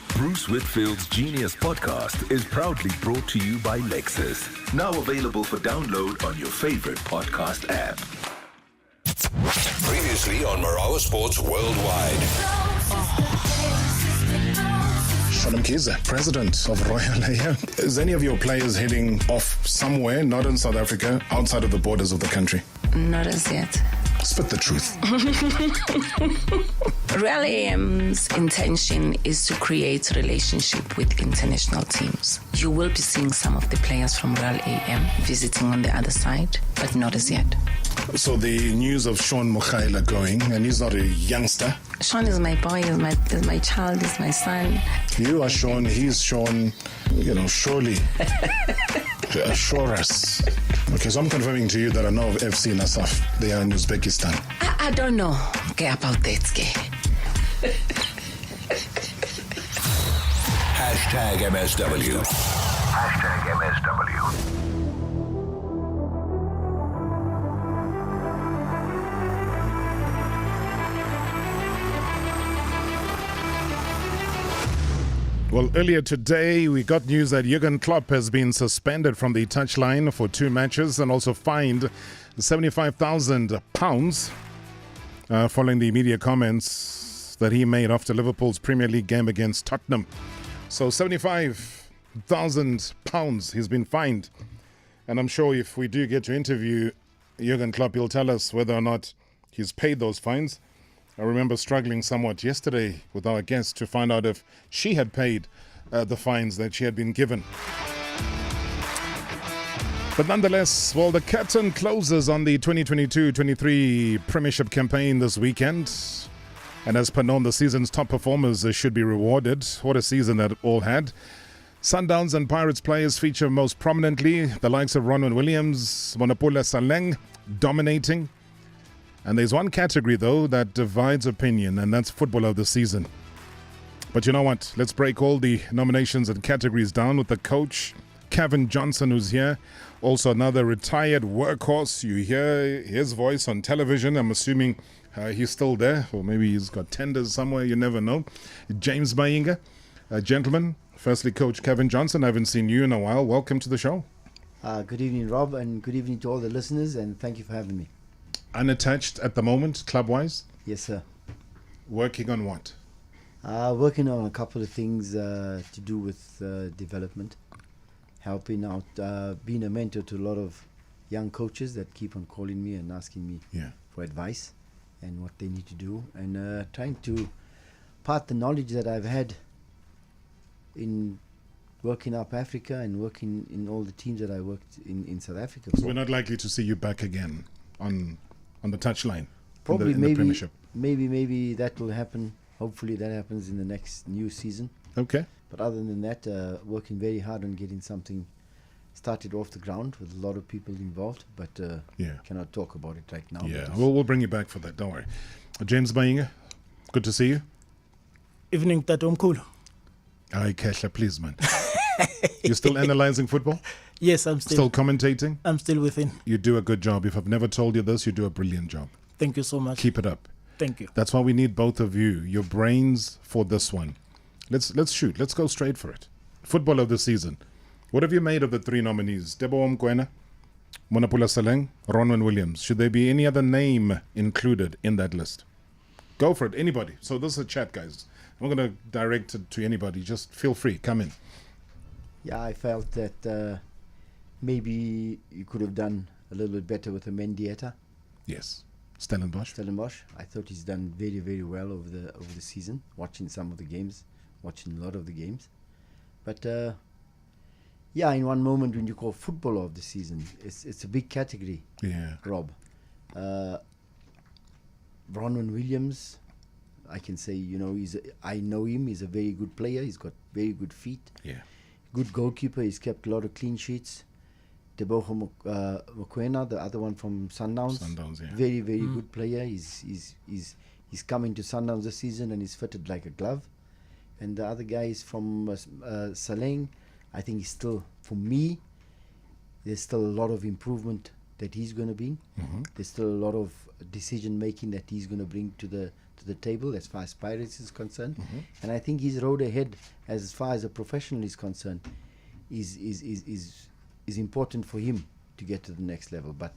Bruce Whitfield's Genius Podcast is proudly brought to you by Lexus. Now available for download on your favorite podcast app. Previously on Marawa Sports Worldwide. Shalom Kiza, president of Royal Air. Is any of your players heading off somewhere, not in South Africa, outside of the borders of the country? Not as yet. Spit the truth. Real AM's intention is to create a relationship with international teams. You will be seeing some of the players from Real AM visiting on the other side, but not as yet. So the news of Sean Mukhaila going, and he's not a youngster. Sean is my boy, is my child, is my son. You are Sean, he's Sean, surely. Assure us. Okay, so I'm confirming to you that I know of FC Nasaf. They are in Uzbekistan. I don't know about that. Hashtag MSW. Hashtag MSW. Well, earlier today, we got news that Jurgen Klopp has been suspended from the touchline for 2 matches and also fined £75,000 following the media comments that he made after Liverpool's Premier League game against Tottenham. So £75,000 he's been fined. And I'm sure if we do get to interview Jurgen Klopp, he'll tell us whether or not he's paid those fines. I remember struggling somewhat yesterday with our guest to find out if she had paid the fines that she had been given. But nonetheless, well, the curtain closes on the 2022-23 Premiership campaign this weekend. And as per norm, the season's top performers should be rewarded. What a season that all had. Sundowns and Pirates players feature most prominently. The likes of Ronwen Williams, Monnapule Saleng dominating. And there's one category, though, that divides opinion, and that's Footballer of the Season. But you know what? Let's break all the nominations and categories down with the coach, Cavin Johnson, who's here. Also another retired workhorse. You hear his voice on television. I'm assuming he's still there, or maybe he's got tenders somewhere. You never know. James Mayinga. Gentlemen, firstly, Coach Cavin Johnson, I haven't seen you in a while. Welcome to the show. Good evening, Rob, and good evening to all the listeners, and thank you for having me. Unattached at the moment, club-wise? Yes, sir. Working on what? Working on a couple of things to do with development, helping out, being a mentor to a lot of young coaches that keep on calling me and asking me for advice and what they need to do, and trying to part the knowledge that I've had in working up Africa and working in all the teams that I worked in South Africa. So we're not likely to see you back again on the touchline. Probably, in the Premiership. Maybe that will happen. Hopefully that happens in the next new season. Okay. But other than that, working very hard on getting something started off the ground with a lot of people involved, but cannot talk about it right now. Yeah, we'll bring you back for that, don't worry. James Mayinga, Good to see you. Evening, Tatomkulu. Aye, Kesha, please, man. You still analyzing football? Yes, I'm still commentating. I'm still within. You do a good job. If I've never told you this, you do a brilliant job. Thank you so much. Keep it up. Thank you. That's why we need both of you. Your brains for this one. Let's shoot. Let's go straight for it. Football of the season. What have you made of the three nominees? Teboho Mokoena, Monnapule Saleng, Ronwen Williams. Should there be any other name included in that list? Go for it. Anybody. So this is a chat, guys. I'm not going to direct it to anybody. Just feel free. Come in. Yeah, I felt that maybe you could have done a little bit better with the Mendieta. Yes. Stellenbosch. I thought he's done very, very well over the season, watching some of the games, watching a lot of the games. But yeah, in one moment when you call football of the season, it's a big category. Yeah. Rob. Ronwen Williams, I can say, I know him. He's a very good player. He's got very good feet. Yeah. Good goalkeeper. He's kept a lot of clean sheets. Teboho Mokwena, the other one from Sundowns. Yeah. Very, very good player. He's coming to Sundowns this season and he's fitted like a glove. And the other guy is from Saleng. I think he's still, for me, there's still a lot of improvement that he's going to bring. Mm-hmm. There's still a lot of decision making that he's going to bring to the table as far as Pirates is concerned. Mm-hmm. And I think his road ahead, as far as a professional is concerned, is important for him to get to the next level. But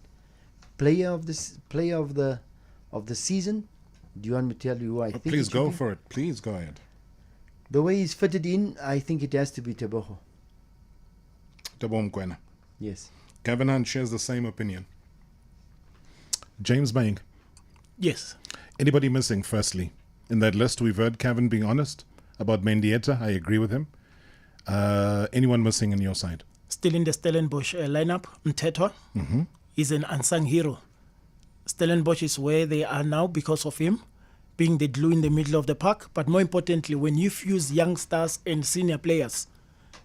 player of the season, do you want me to tell you who I think? Please go for it. Please go ahead. The way he's fitted in, I think it has to be Teboho. Teboho Mokwena. Yes. Gavin Hunt shares the same opinion. James Mayinga. Yes. Anybody missing, firstly? In that list, we've heard Cavin being honest about Mendieta. I agree with him. Anyone missing on your side? Still in the Stellenbosch lineup, Mthethwa is an unsung hero. Stellenbosch is where they are now because of him, being the glue in the middle of the park. But more importantly, when you fuse young stars and senior players,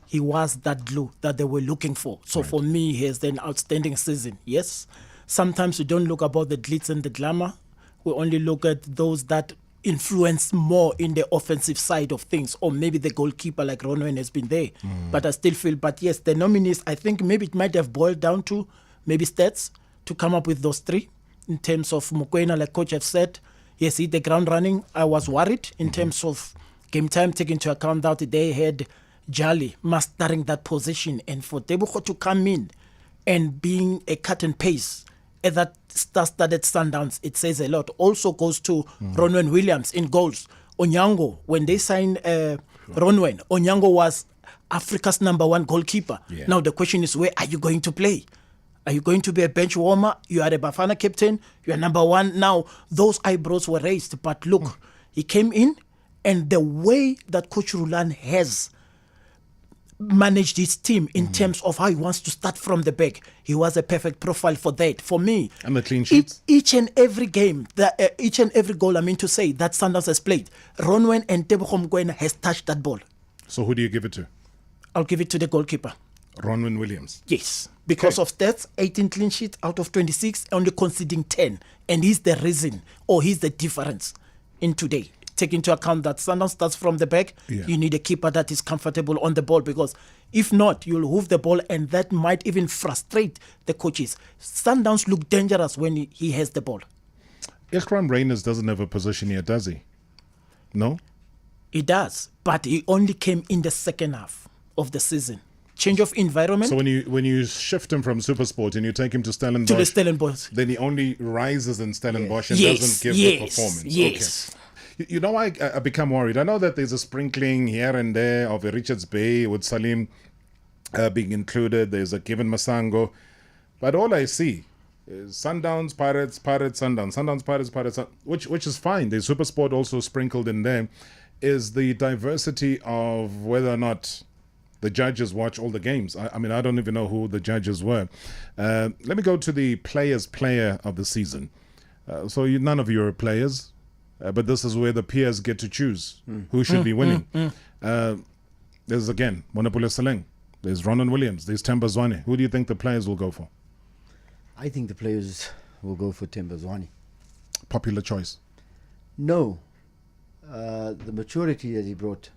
he was that glue that they were looking for. So for me, he has an outstanding season. Yes, sometimes we don't look about the glitz and the glamour. We only look at those that influence more in the offensive side of things, or maybe the goalkeeper like Ronwen has been there. But I still feel, but yes, the nominees, I think maybe it might have boiled down to maybe stats to come up with those three. In terms of Mokoena, like Coach have said, yes, hit the ground running. I was worried in terms of game time, taking into account that they had Jali mastering that position, and for Teboho to come in and being a cut and paste at that star-studded Sundowns, it says a lot. Also goes to Ronwen Williams in goals. Onyango, when they signed Ronwen, Onyango was Africa's #1 goalkeeper. Yeah. Now the question is, where are you going to play? Are you going to be a bench warmer? You are a Bafana captain. You are #1. Now, those eyebrows were raised. But look, he came in, and the way that Coach Rulani has managed his team in terms of how he wants to start from the back, he was a perfect profile for that. For me, and the clean sheets. Each and every game, each and every goal, that Sundowns has played, Ronwen and Teboho Mokwena has touched that ball. So who do you give it to? I'll give it to the goalkeeper. Ronwen Williams. Yes, because of stats, 18 clean sheets out of 26, only conceding 10. And he's the reason, or he's the difference in today. Take into account that Sundowns starts from the back. Yeah. You need a keeper that is comfortable on the ball, because if not, you'll hoof the ball, and that might even frustrate the coaches. Sundowns look dangerous when he has the ball. Ikram Reyners doesn't have a position here, does he? No? He does, but he only came in the second half of the season. Change of environment. So when you shift him from Supersport and you take him to Stellenbosch, then he only rises in Stellenbosch and doesn't give the performance. Yes. Okay. You know why I become worried? I know that there's a sprinkling here and there of a Richards Bay with Salim being included. There's a Given Masango. But all I see is Sundowns, Pirates, Sundowns, Sundowns, Pirates, which is fine. There's Supersport also sprinkled in there. Is the diversity of whether or not the judges watch all the games. I mean, I don't even know who the judges were. Let me go to the player of the season. So none of you are players. But this is where the peers get to choose who should be winning. There's again Monnapule Saleng. There's Ronwen Williams. There's Themba Zwane. Who do you think the players will go for? I think the players will go for Themba Zwane. Popular choice? No. the maturity that he brought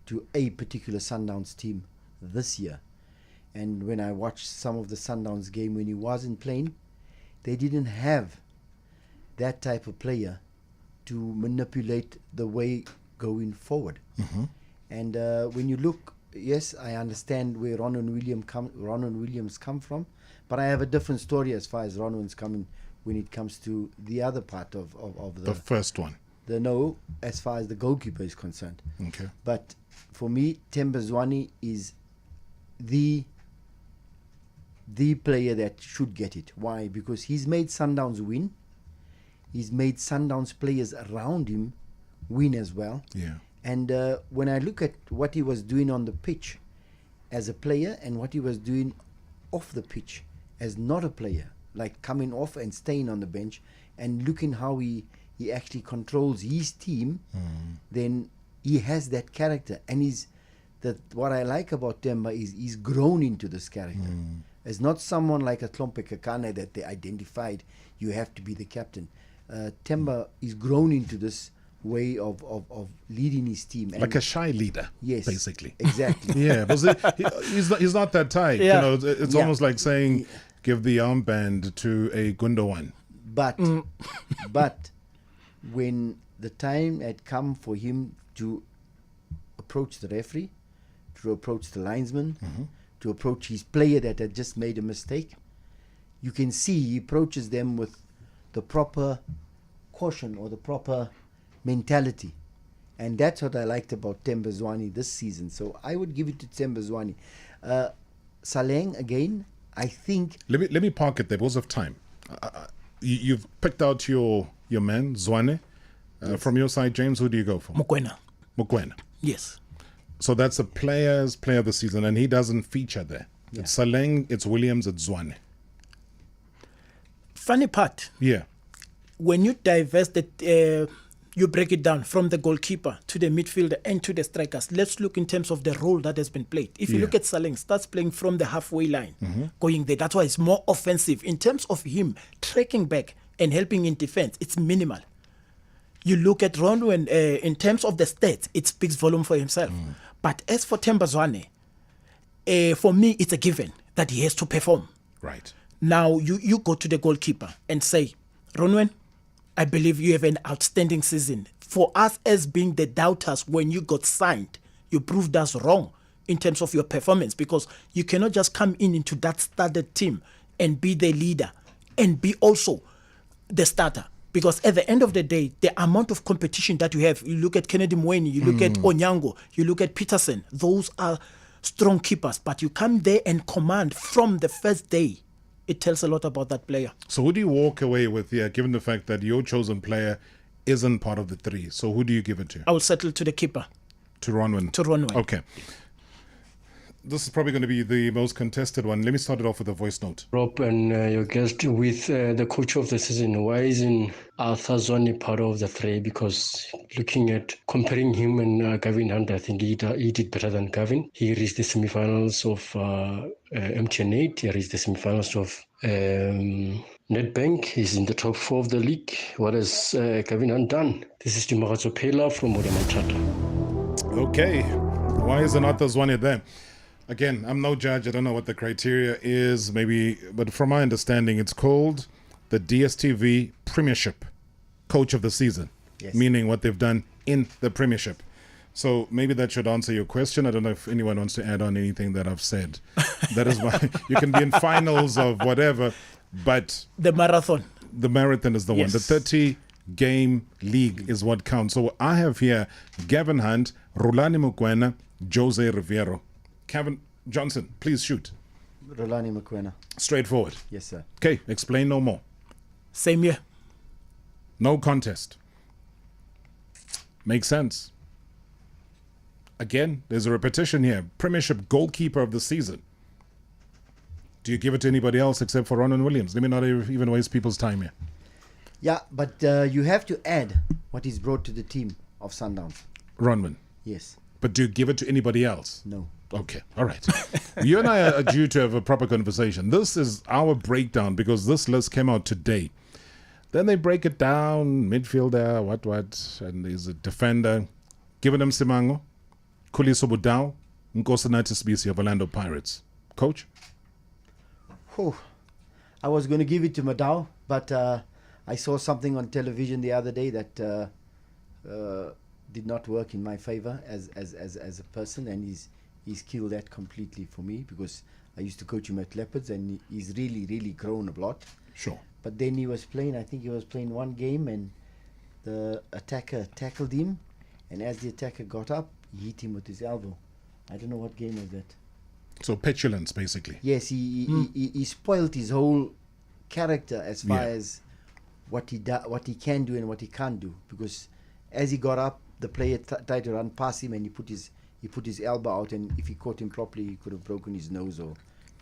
to a particular Sundowns team this year. And when I watched some of the Sundowns game when he wasn't playing, they didn't have that type of player to manipulate the way going forward. And when you look, yes, I understand where Ronwen Williams come from, but I have a different story as far as Ronwen's coming when it comes to the other part of the first one. As far as the goalkeeper is concerned. Okay. But for me, Themba Zwane is the player that should get it. Why? Because he's made Sundowns win. He's made Sundowns players around him win as well. Yeah. And when I look at what he was doing on the pitch as a player and what he was doing off the pitch as not a player, like coming off and staying on the bench and looking how he actually controls his team, then he has that character. And what I like about Themba is he's grown into this character. It's not someone like a Tlompe Kakane that they identified, you have to be the captain. Themba is grown into this way of leading his team. Like a shy leader, yes, basically. Exactly. Yeah, but he's not that type. Yeah. You know, it's almost like saying, give the armband to a Gundogan. But when the time had come for him to approach the referee, to approach the linesman, to approach his player that had just made a mistake, you can see he approaches them with the proper caution or the proper mentality. And that's what I liked about Themba Zwane this season. So I would give it to Themba Zwane. Saleng, again, I think... Let me park it there because of time. You've picked out your man, Zwane. Yes. From your side, James, who do you go for? Mokoena. Yes. So that's the player's player of the season, and he doesn't feature there. Yeah. It's Saleng, it's Williams, it's Zwane. Funny part. Yeah. When you divest you break it down from the goalkeeper to the midfielder and to the strikers. Let's look in terms of the role that has been played. If you look at Saleng, starts playing from the halfway line, going there. That's why it's more offensive. In terms of him tracking back and helping in defense, it's minimal. You look at Ronwen, in terms of the stats, it speaks volume for himself. But as for Themba Zwane, for me, it's a given that he has to perform. Right. Now, you go to the goalkeeper and say, Ronwen, I believe you have an outstanding season. For us as being the doubters, when you got signed, you proved us wrong in terms of your performance, because you cannot just come into that started team and be the leader and be also the starter. Because at the end of the day, the amount of competition that you have, you look at Kennedy Mweni, you look at Onyango, you look at Peterson, those are strong keepers. But you come there and command from the first day. It tells a lot about that player. So who do you walk away with here, given the fact that your chosen player isn't part of the three? So who do you give it to? I will settle to the keeper. To Ronwen? To Ronwen. Okay. This is probably going to be the most contested one. Let me start it off with a voice note. Rob and your guest with the coach of the season. Why isn't Arthur Zwane part of the three? Because looking at comparing him and Gavin Hunt, I think he did better than Cavin. He reached the semi-finals of MTN 8. He reached the semi-finals of Nedbank. He's in the top 4 of the league. What has Gavin Hunt done? This is Dimaratso Pela from Modemantata. Okay. Why isn't Arthur Zwane there? Again, I'm no judge. I don't know what the criteria is, maybe, but from my understanding, it's called the DStv Premiership Coach of the Season, meaning what they've done in the Premiership. So maybe that should answer your question. I don't know if anyone wants to add on anything that I've said. That is why you can be in finals of whatever, but the marathon is the one. The 30-game league is what counts. So I have here Gavin Hunt, Rulani Mokwena, Jose Riveiro. Cavin Johnson, please shoot. Rulani Mokwena. Straightforward. Yes, sir. Okay, explain no more. Same here. No contest. Makes sense. Again, there's a repetition here. Premiership goalkeeper of the season. Do you give it to anybody else except for Ronwen Williams? Let me not even waste people's time here. Yeah, but you have to add what he's brought to the team of Sundowns. Ronwen. Yes. But do you give it to anybody else? No. Okay, all right. You and I are due to have a proper conversation. This is our breakdown because this list came out today. Then they break it down, midfielder, what, and there's a defender. Giving them Simango, Khuliso Budau, Nkosinathi Sibisi of Orlando Pirates. Coach? I was going to give it to Madao, but I saw something on television the other day that did not work in my favor as a person, and he's killed that completely for me, because I used to coach him at Leopards, and he's really grown a lot. Sure. But then he was playing, I think he was playing one game, and the attacker tackled him, and as the attacker got up, he hit him with his elbow. I don't know what game was that. So petulance, basically. Yes, he spoiled his whole character as far as what he can do and what he can't do, because as he got up, the player tried to run past him, and he put his elbow out, and if he caught him properly, he could have broken his nose or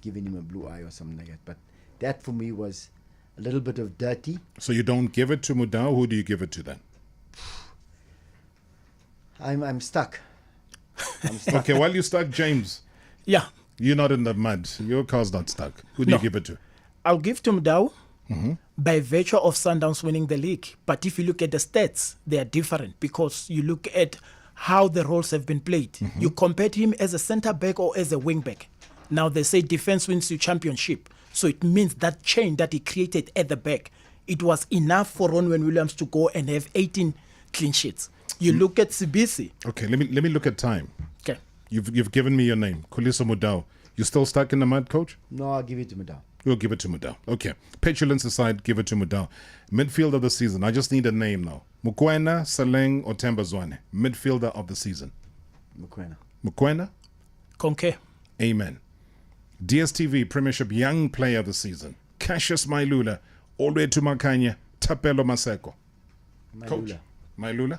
given him a blue eye or something like that. But that for me was a little bit of dirty. So you don't give it to Mudau. Who do you give it to then? I'm stuck. Okay, while you're stuck, James. Yeah. You're not in the mud. Your car's not stuck. Who do you give it to? I'll give to Mudau by virtue of Sundowns winning the league. But if you look at the stats, they are different, because you look at how the roles have been played. You compared him as a centre back or as a wing back. Now they say defense wins you championship. So it means that chain that he created at the back, it was enough for Ronwen Williams to go and have 18 clean sheets. You look at Sibisi. Okay, let me look at time. Okay. You've given me your name, Khuliso Mudau. You still stuck in the mud, Coach? No, I'll give it to Mudau. We'll give it to Mudau. Okay. Petulance aside, give it to Mudau. Midfield of the season. I just need a name now. Mokoena, Saleng, or Themba Zwane? Midfielder of the season. Mokoena. Mokoena? Conke. Amen. DStv Premiership Young Player of the Season. Cassius Mailula, all the way to Makanya, Tapelo Maseko. Coach. Mailula?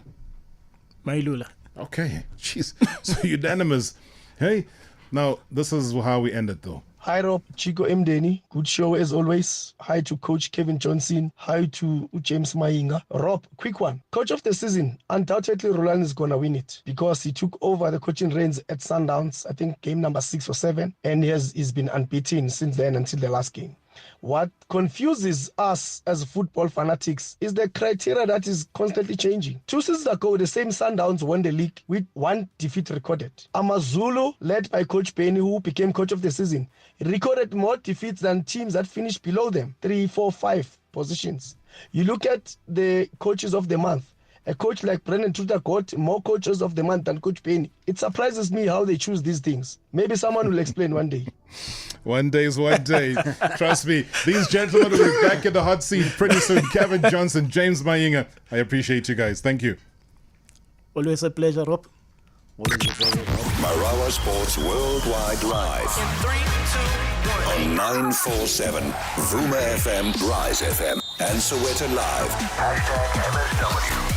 Mailula. Okay. Jeez. So unanimous. Hey, now this is how we end it though. Hi Rob, Chico Mdeni, good show as always. Hi to Coach Kevin Johnson. Hi to James Mayinga. Rob, quick one. Coach of the season, undoubtedly Rulani is going to win it, because he took over the coaching reins at Sundowns, I think game number 6 or 7, and he's been unbeaten since then until the last game. What confuses us as football fanatics is the criteria that is constantly changing. 2 seasons ago, the same Sundowns won the league with 1 defeat recorded. Amazulu, led by Coach Penny, who became coach of the season, recorded more defeats than teams that finished below them, 3, 4, 5 positions. You look at the coaches of the month. A coach like Brendan Tuta got more coaches of the month than Coach Penny. It surprises me how they choose these things. Maybe someone will explain one day. One day is one day. Trust me. These gentlemen will be back in the hot seat pretty soon. Cavin Johnson, James Mayinga. I appreciate you guys. Thank you. Always a pleasure, Rob. Marawa Sports Worldwide Live. In 3, 2, 1. On 947, Vuma FM, Rise FM, and Soweto Live. #MSW.